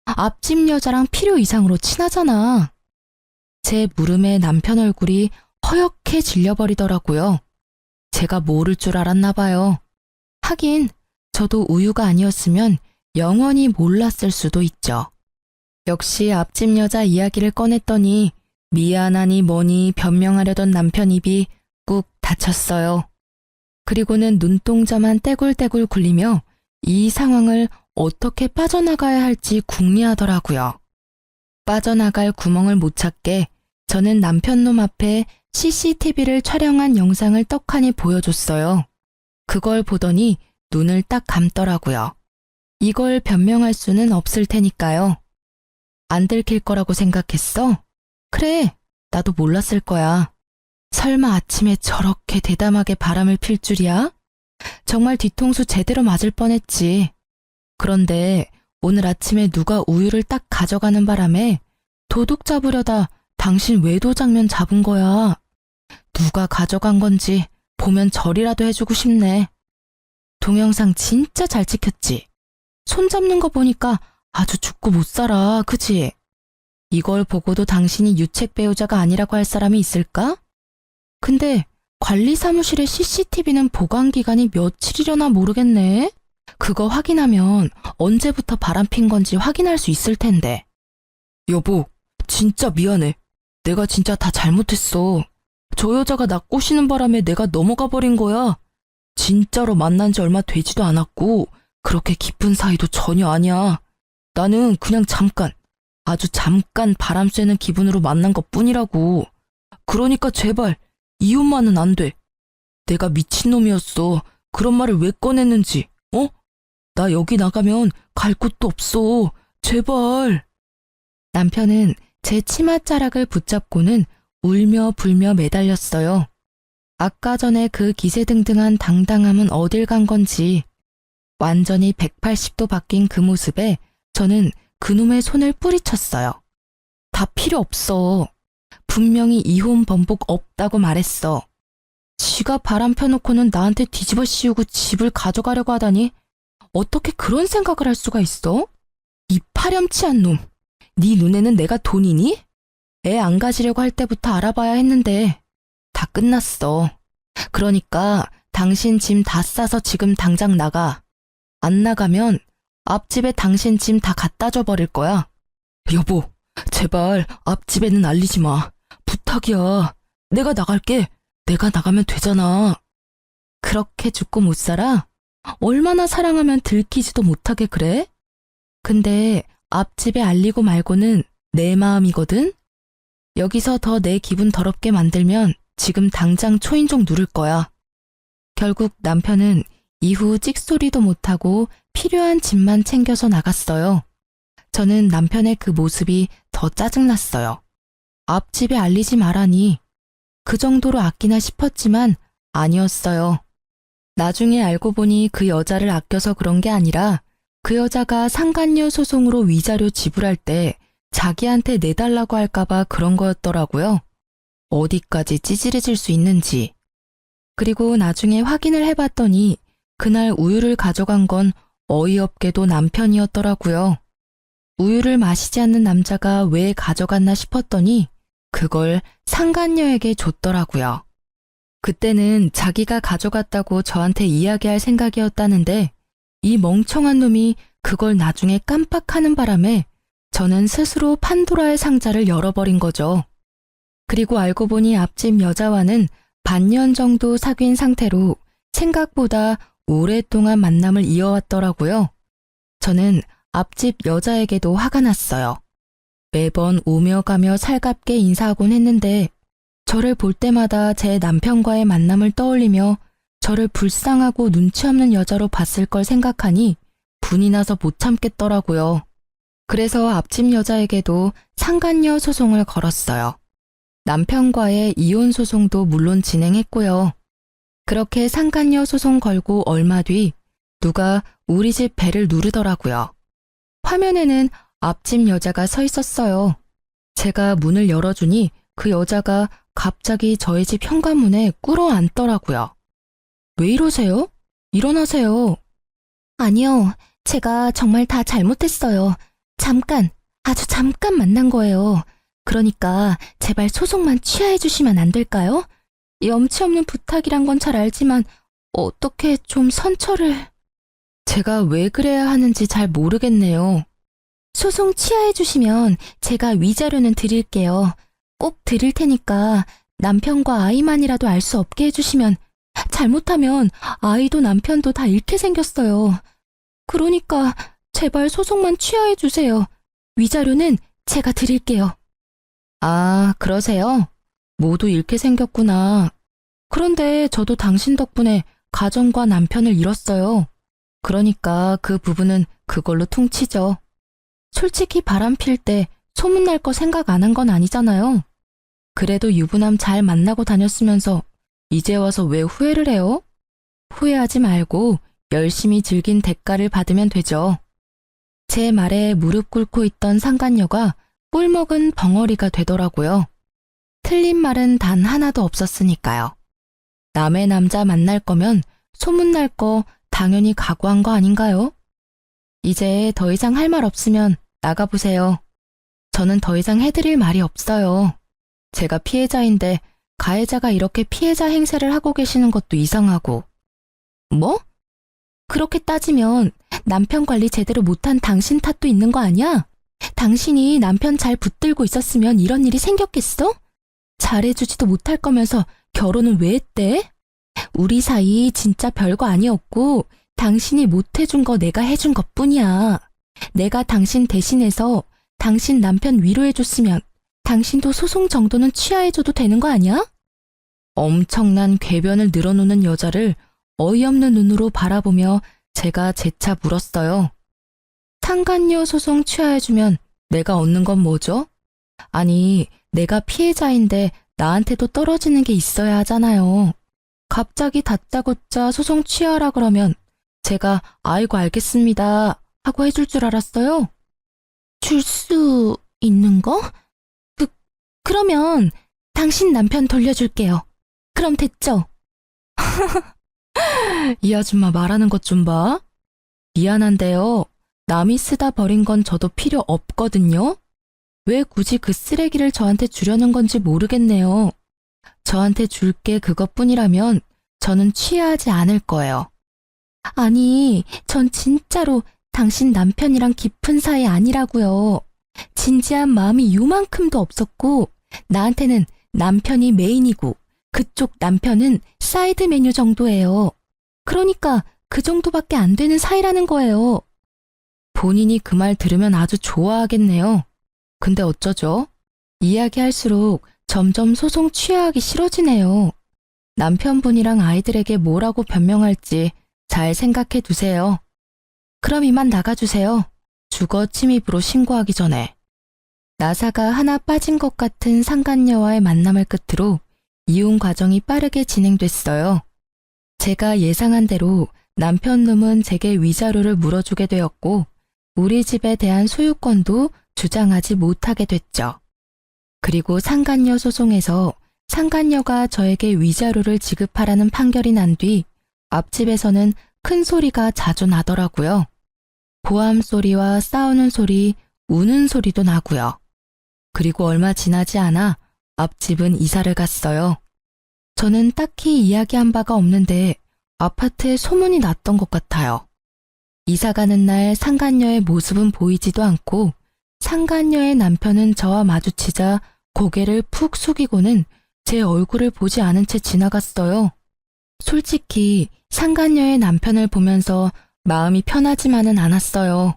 앞집 여자랑 필요 이상으로 친하잖아. 제 물음에 남편 얼굴이 허옇게 질려버리더라고요. 제가 모를 줄 알았나 봐요. 하긴 저도 우유가 아니었으면 영원히 몰랐을 수도 있죠. 역시 앞집 여자 이야기를 꺼냈더니 미안하니 뭐니 변명하려던 남편 입이 꾹 닫혔어요. 그리고는 눈동자만 떼굴떼굴 굴리며 이 상황을 어떻게 빠져나가야 할지 궁리하더라고요. 빠져나갈 구멍을 못 찾게 저는 남편 놈 앞에 CCTV를 촬영한 영상을 떡하니 보여줬어요. 그걸 보더니 눈을 딱 감더라고요. 이걸 변명할 수는 없을 테니까요. 안 들킬 거라고 생각했어? 그래, 나도 몰랐을 거야. 설마 아침에 저렇게 대담하게 바람을 필 줄이야? 정말 뒤통수 제대로 맞을 뻔했지. 그런데 오늘 아침에 누가 우유를 딱 가져가는 바람에 도둑 잡으려다 당신 외도 장면 잡은 거야. 누가 가져간 건지 보면 절이라도 해주고 싶네. 동영상 진짜 잘 찍혔지? 손 잡는 거 보니까 아주 죽고 못 살아, 그지? 이걸 보고도 당신이 유책 배우자가 아니라고 할 사람이 있을까? 근데 관리 사무실의 CCTV는 보관 기간이 며칠이려나 모르겠네. 그거 확인하면 언제부터 바람핀 건지 확인할 수 있을 텐데. 여보, 진짜 미안해. 내가 진짜 다 잘못했어. 저 여자가 나 꼬시는 바람에 내가 넘어가 버린 거야. 진짜로 만난 지 얼마 되지도 않았고 그렇게 깊은 사이도 전혀 아니야. 나는 그냥 잠깐, 아주 잠깐 바람 쐬는 기분으로 만난 것 뿐이라고. 그러니까 제발 이혼만은 안 돼. 내가 미친놈이었어. 그런 말을 왜 꺼냈는지, 어? 나 여기 나가면 갈 곳도 없어. 제발. 남편은 제 치맛자락을 붙잡고는 울며 불며 매달렸어요. 아까 전에 그 기세등등한 당당함은 어딜 간 건지. 완전히 180도 바뀐 그 모습에 저는 그놈의 손을 뿌리쳤어요. 다 필요 없어. 분명히 이혼 번복 없다고 말했어. 지가 바람 펴놓고는 나한테 뒤집어 씌우고 집을 가져가려고 하다니 어떻게 그런 생각을 할 수가 있어? 이 파렴치한 놈. 네 눈에는 내가 돈이니? 애 안 가지려고 할 때부터 알아봐야 했는데 다 끝났어. 그러니까 당신 짐 다 싸서 지금 당장 나가. 안 나가면 앞집에 당신 짐 다 갖다 줘 버릴 거야. 여보, 제발 앞집에는 알리지 마. 부탁이야. 내가 나갈게. 내가 나가면 되잖아. 그렇게 죽고 못 살아? 얼마나 사랑하면 들키지도 못하게 그래? 근데 앞집에 알리고 말고는 내 마음이거든? 여기서 더 내 기분 더럽게 만들면 지금 당장 초인종 누를 거야. 결국 남편은 이후 찍소리도 못하고 필요한 짐만 챙겨서 나갔어요. 저는 남편의 그 모습이 더 짜증났어요. 앞집에 알리지 말라니. 그 정도로 아끼나 싶었지만 아니었어요. 나중에 알고 보니 그 여자를 아껴서 그런 게 아니라 그 여자가 상간녀 소송으로 위자료 지불할 때 자기한테 내달라고 할까봐 그런 거였더라고요. 어디까지 찌질해질 수 있는지. 그리고 나중에 확인을 해봤더니 그날 우유를 가져간 건 어이없게도 남편이었더라고요. 우유를 마시지 않는 남자가 왜 가져갔나 싶었더니 그걸 상간녀에게 줬더라고요. 그때는 자기가 가져갔다고 저한테 이야기할 생각이었다는데 이 멍청한 놈이 그걸 나중에 깜빡하는 바람에 저는 스스로 판도라의 상자를 열어버린 거죠. 그리고 알고 보니 앞집 여자와는 반년 정도 사귄 상태로 생각보다 오랫동안 만남을 이어왔더라고요. 저는 앞집 여자에게도 화가 났어요. 매번 오며 가며 살갑게 인사하곤 했는데 저를 볼 때마다 제 남편과의 만남을 떠올리며 저를 불쌍하고 눈치 없는 여자로 봤을 걸 생각하니 분이 나서 못 참겠더라고요. 그래서 앞집 여자에게도 상간녀 소송을 걸었어요. 남편과의 이혼 소송도 물론 진행했고요. 그렇게 상간녀 소송 걸고 얼마 뒤 누가 우리 집 벨을 누르더라고요. 화면에는 앞집 여자가 서 있었어요. 제가 문을 열어주니 그 여자가 갑자기 저희 집 현관문에 꿇어 앉더라고요. 왜 이러세요? 일어나세요. 아니요, 제가 정말 다 잘못했어요. 잠깐, 아주 잠깐 만난 거예요. 그러니까 제발 소송만 취하해 주시면 안 될까요? 염치 없는 부탁이란 건 잘 알지만 어떻게 좀 선처를... 제가 왜 그래야 하는지 잘 모르겠네요. 소송 취하해 주시면 제가 위자료는 드릴게요. 꼭 드릴 테니까 남편과 아이만이라도 알 수 없게 해주시면, 잘못하면 아이도 남편도 다 잃게 생겼어요. 그러니까 제발 소송만 취하해 주세요. 위자료는 제가 드릴게요. 아, 그러세요? 모두 잃게 생겼구나. 그런데 저도 당신 덕분에 가정과 남편을 잃었어요. 그러니까 그 부분은 그걸로 퉁치죠. 솔직히 바람 필 때 소문날 거 생각 안 한 건 아니잖아요. 그래도 유부남 잘 만나고 다녔으면서 이제 와서 왜 후회를 해요? 후회하지 말고 열심히 즐긴 대가를 받으면 되죠. 제 말에 무릎 꿇고 있던 상간녀가 꿀먹은 벙어리가 되더라고요. 틀린 말은 단 하나도 없었으니까요. 남의 남자 만날 거면 소문날 거 당연히 각오한 거 아닌가요? 이제 더 이상 할 말 없으면 나가보세요. 저는 더 이상 해드릴 말이 없어요. 제가 피해자인데 가해자가 이렇게 피해자 행세를 하고 계시는 것도 이상하고. 뭐? 그렇게 따지면 남편 관리 제대로 못한 당신 탓도 있는 거 아니야? 당신이 남편 잘 붙들고 있었으면 이런 일이 생겼겠어? 잘해주지도 못할 거면서 결혼은 왜 했대? 우리 사이 진짜 별거 아니었고 당신이 못해준 거 내가 해준 것뿐이야. 내가 당신 대신해서 당신 남편 위로해줬으면 당신도 소송 정도는 취하해줘도 되는 거 아니야? 엄청난 궤변을 늘어놓는 여자를 어이없는 눈으로 바라보며 제가 재차 물었어요. 상간녀 소송 취하해주면 내가 얻는 건 뭐죠? 아니, 내가 피해자인데 나한테도 떨어지는 게 있어야 하잖아요. 갑자기 다짜고짜 소송 취하라 그러면 제가 아이고 알겠습니다 하고 해줄 줄 알았어요. 줄 수 있는 거? 그러면 당신 남편 돌려줄게요. 그럼 됐죠? 이 아줌마 말하는 것 좀 봐. 미안한데요. 남이 쓰다 버린 건 저도 필요 없거든요. 왜 굳이 그 쓰레기를 저한테 주려는 건지 모르겠네요. 저한테 줄 게 그것뿐이라면 저는 취하지 않을 거예요. 아니, 전 진짜로 당신 남편이랑 깊은 사이 아니라고요. 진지한 마음이 요만큼도 없었고 나한테는 남편이 메인이고 그쪽 남편은 사이드 메뉴 정도예요. 그러니까 그 정도밖에 안 되는 사이라는 거예요. 본인이 그 말 들으면 아주 좋아하겠네요. 근데 어쩌죠? 이야기할수록 점점 소송 취하하기 싫어지네요. 남편분이랑 아이들에게 뭐라고 변명할지 잘 생각해 두세요. 그럼 이만 나가주세요. 주거 침입으로 신고하기 전에. 나사가 하나 빠진 것 같은 상간녀와의 만남을 끝으로 이혼 과정이 빠르게 진행됐어요. 제가 예상한 대로 남편 놈은 제게 위자료를 물어주게 되었고 우리 집에 대한 소유권도 주장하지 못하게 됐죠. 그리고 상간녀 소송에서 상간녀가 저에게 위자료를 지급하라는 판결이 난 뒤 앞집에서는 큰 소리가 자주 나더라고요. 고함 소리와 싸우는 소리, 우는 소리도 나고요. 그리고 얼마 지나지 않아 앞집은 이사를 갔어요. 저는 딱히 이야기한 바가 없는데 아파트에 소문이 났던 것 같아요. 이사 가는 날 상간녀의 모습은 보이지도 않고 상간녀의 남편은 저와 마주치자 고개를 푹 숙이고는 제 얼굴을 보지 않은 채 지나갔어요. 솔직히 상간녀의 남편을 보면서 마음이 편하지만은 않았어요.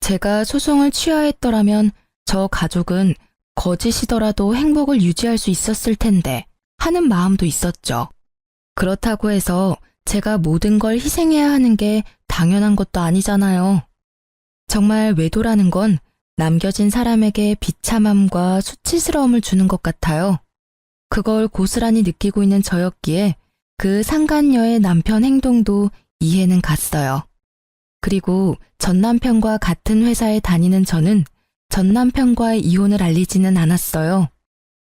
제가 소송을 취하했더라면 저 가족은 거짓이더라도 행복을 유지할 수 있었을 텐데 하는 마음도 있었죠. 그렇다고 해서 제가 모든 걸 희생해야 하는 게 당연한 것도 아니잖아요. 정말 외도라는 건 남겨진 사람에게 비참함과 수치스러움을 주는 것 같아요. 그걸 고스란히 느끼고 있는 저였기에 그 상간녀의 남편 행동도 이해는 갔어요. 그리고 전 남편과 같은 회사에 다니는 저는 전 남편과의 이혼을 알리지는 않았어요.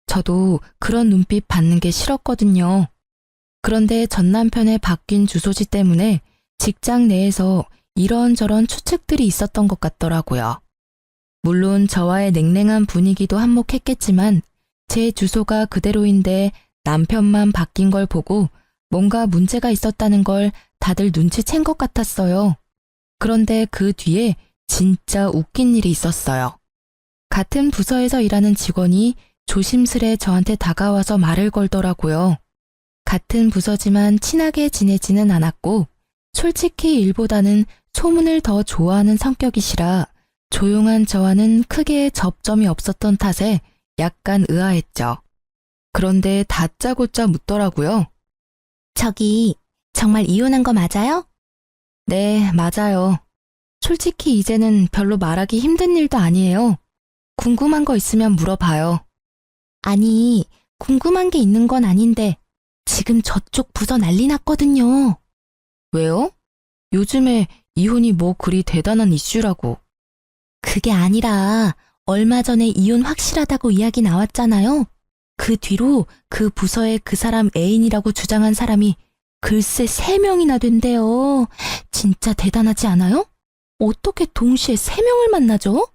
저도 그런 눈빛 받는 게 싫었거든요. 그런데 전 남편의 바뀐 주소지 때문에 직장 내에서 이런저런 추측들이 있었던 것 같더라고요. 물론 저와의 냉랭한 분위기도 한몫했겠지만 제 주소가 그대로인데 남편만 바뀐 걸 보고 뭔가 문제가 있었다는 걸 다들 눈치챈 것 같았어요. 그런데 그 뒤에 진짜 웃긴 일이 있었어요. 같은 부서에서 일하는 직원이 조심스레 저한테 다가와서 말을 걸더라고요. 같은 부서지만 친하게 지내지는 않았고 솔직히 일보다는 소문을 더 좋아하는 성격이시라 조용한 저와는 크게 접점이 없었던 탓에 약간 의아했죠. 그런데 다짜고짜 묻더라고요. 저기, 정말 이혼한 거 맞아요? 네, 맞아요. 솔직히 이제는 별로 말하기 힘든 일도 아니에요. 궁금한 거 있으면 물어봐요. 아니, 궁금한 게 있는 건 아닌데, 지금 저쪽 부서 난리 났거든요. 왜요? 요즘에 이혼이 뭐 그리 대단한 이슈라고. 그게 아니라, 얼마 전에 이혼 확실하다고 이야기 나왔잖아요. 그 뒤로 그 부서에 그 사람 애인이라고 주장한 사람이 글쎄 3명이나 된대요. 진짜 대단하지 않아요? 어떻게 동시에 3명을 만나죠?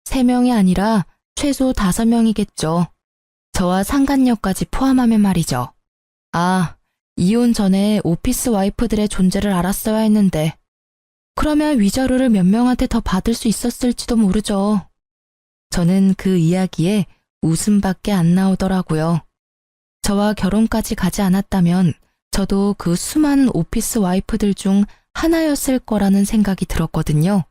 3명이 아니라 최소 5명이겠죠. 저와 상간녀까지 포함하면 말이죠. 아, 이혼 전에 오피스 와이프들의 존재를 알았어야 했는데. 그러면 위자료를 몇 명한테 더 받을 수 있었을지도 모르죠. 저는 그 이야기에 웃음밖에 안 나오더라고요. 저와 결혼까지 가지 않았다면 저도 그 수많은 오피스 와이프들 중 하나였을 거라는 생각이 들었거든요.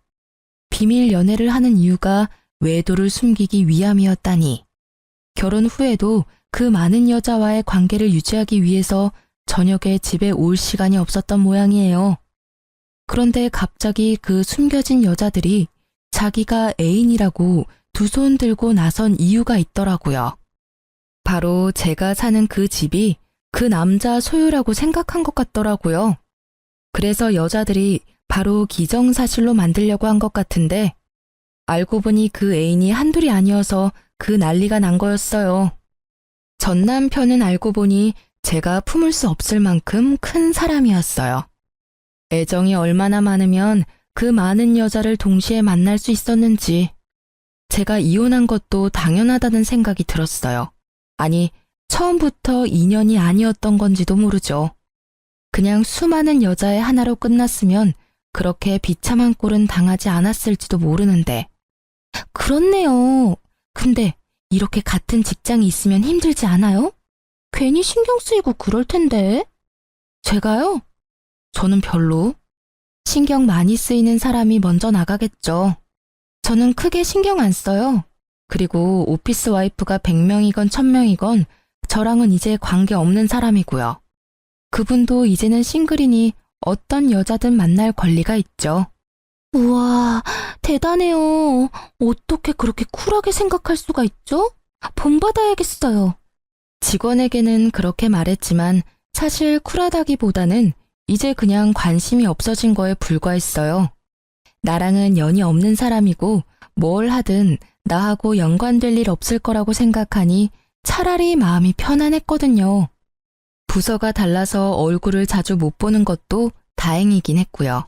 비밀 연애를 하는 이유가 외도를 숨기기 위함이었다니. 결혼 후에도 그 많은 여자와의 관계를 유지하기 위해서 저녁에 집에 올 시간이 없었던 모양이에요. 그런데 갑자기 그 숨겨진 여자들이 자기가 애인이라고 두 손 들고 나선 이유가 있더라고요. 바로 제가 사는 그 집이 그 남자 소유라고 생각한 것 같더라고요. 그래서 여자들이 바로 기정사실로 만들려고 한 것 같은데 알고 보니 그 애인이 한둘이 아니어서 그 난리가 난 거였어요. 전 남편은 알고 보니 제가 품을 수 없을 만큼 큰 사람이었어요. 애정이 얼마나 많으면 그 많은 여자를 동시에 만날 수 있었는지 제가 이혼한 것도 당연하다는 생각이 들었어요. 아니, 처음부터 인연이 아니었던 건지도 모르죠. 그냥 수많은 여자의 하나로 끝났으면 그렇게 비참한 꼴은 당하지 않았을지도 모르는데. 그렇네요. 근데 이렇게 같은 직장이 있으면 힘들지 않아요? 괜히 신경 쓰이고 그럴 텐데. 제가요? 저는 별로. 신경 많이 쓰이는 사람이 먼저 나가겠죠. 저는 크게 신경 안 써요. 그리고 오피스 와이프가 100명이건 1000명이건 저랑은 이제 관계 없는 사람이고요. 그분도 이제는 싱글이니 어떤 여자든 만날 권리가 있죠. 우와, 대단해요. 어떻게 그렇게 쿨하게 생각할 수가 있죠? 본받아야겠어요. 직원에게는 그렇게 말했지만 사실 쿨하다기보다는 이제 그냥 관심이 없어진 거에 불과했어요. 나랑은 연이 없는 사람이고 뭘 하든 나하고 연관될 일 없을 거라고 생각하니 차라리 마음이 편안했거든요. 부서가 달라서 얼굴을 자주 못 보는 것도 다행이긴 했고요.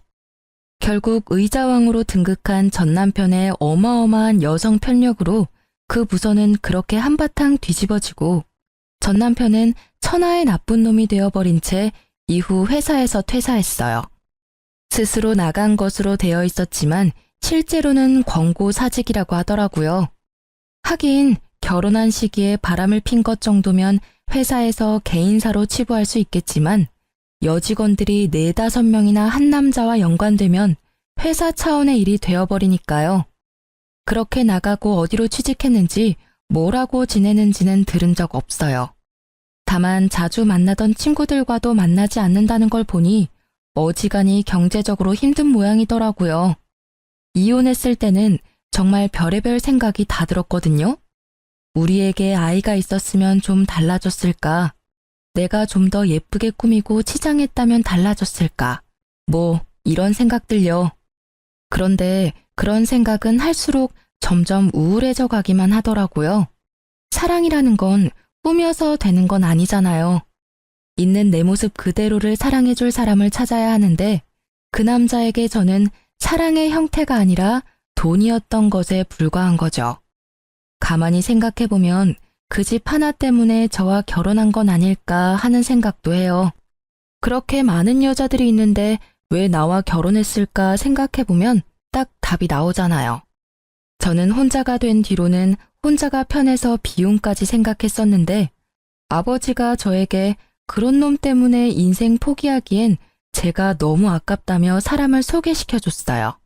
결국 의자왕으로 등극한 전 남편의 어마어마한 여성 편력으로 그 부서는 그렇게 한바탕 뒤집어지고 전 남편은 천하의 나쁜 놈이 되어버린 채 이후 회사에서 퇴사했어요. 스스로 나간 것으로 되어 있었지만 실제로는 권고 사직이라고 하더라고요. 하긴 결혼한 시기에 바람을 핀 것 정도면 회사에서 개인사로 치부할 수 있겠지만 여직원들이 4~5명이나 한 남자와 연관되면 회사 차원의 일이 되어버리니까요. 그렇게 나가고 어디로 취직했는지 뭐라고 지내는지는 들은 적 없어요. 다만 자주 만나던 친구들과도 만나지 않는다는 걸 보니 어지간히 경제적으로 힘든 모양이더라고요. 이혼했을 때는 정말 별의별 생각이 다 들었거든요. 우리에게 아이가 있었으면 좀 달라졌을까? 내가 좀 더 예쁘게 꾸미고 치장했다면 달라졌을까? 뭐 이런 생각들요. 그런데 그런 생각은 할수록 점점 우울해져 가기만 하더라고요. 사랑이라는 건 꾸며서 되는 건 아니잖아요. 있는 내 모습 그대로를 사랑해줄 사람을 찾아야 하는데 그 남자에게 저는 사랑의 형태가 아니라 돈이었던 것에 불과한 거죠. 가만히 생각해보면 그 집 하나 때문에 저와 결혼한 건 아닐까 하는 생각도 해요. 그렇게 많은 여자들이 있는데 왜 나와 결혼했을까 생각해보면 딱 답이 나오잖아요. 저는 혼자가 된 뒤로는 혼자가 편해서 비용까지 생각했었는데 아버지가 저에게 그런 놈 때문에 인생 포기하기엔 제가 너무 아깝다며 사람을 소개시켜줬어요.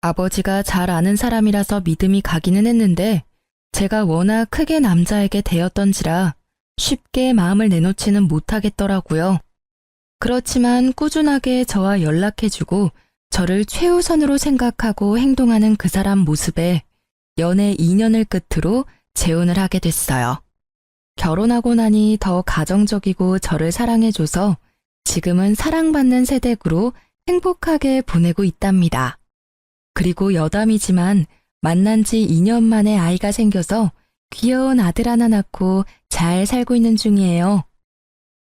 아버지가 잘 아는 사람이라서 믿음이 가기는 했는데 제가 워낙 크게 남자에게 대었던지라 쉽게 마음을 내놓지는 못하겠더라고요. 그렇지만 꾸준하게 저와 연락해주고 저를 최우선으로 생각하고 행동하는 그 사람 모습에 연애 2년을 끝으로 재혼을 하게 됐어요. 결혼하고 나니 더 가정적이고 저를 사랑해줘서 지금은 사랑받는 세댁으로 행복하게 보내고 있답니다. 그리고 여담이지만 만난 지 2년 만에 아이가 생겨서 귀여운 아들 하나 낳고 잘 살고 있는 중이에요.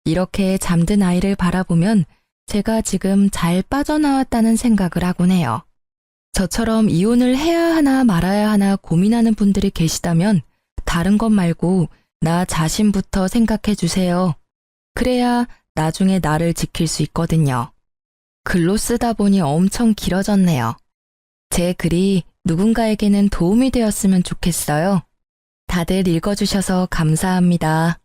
이렇게 잠든 아이를 바라보면 제가 지금 잘 빠져나왔다는 생각을 하곤 해요. 저처럼 이혼을 해야 하나 말아야 하나 고민하는 분들이 계시다면 다른 것 말고 나 자신부터 생각해 주세요. 그래야 나중에 나를 지킬 수 있거든요. 글로 쓰다 보니 엄청 길어졌네요. 제 글이 누군가에게는 도움이 되었으면 좋겠어요. 다들 읽어주셔서 감사합니다.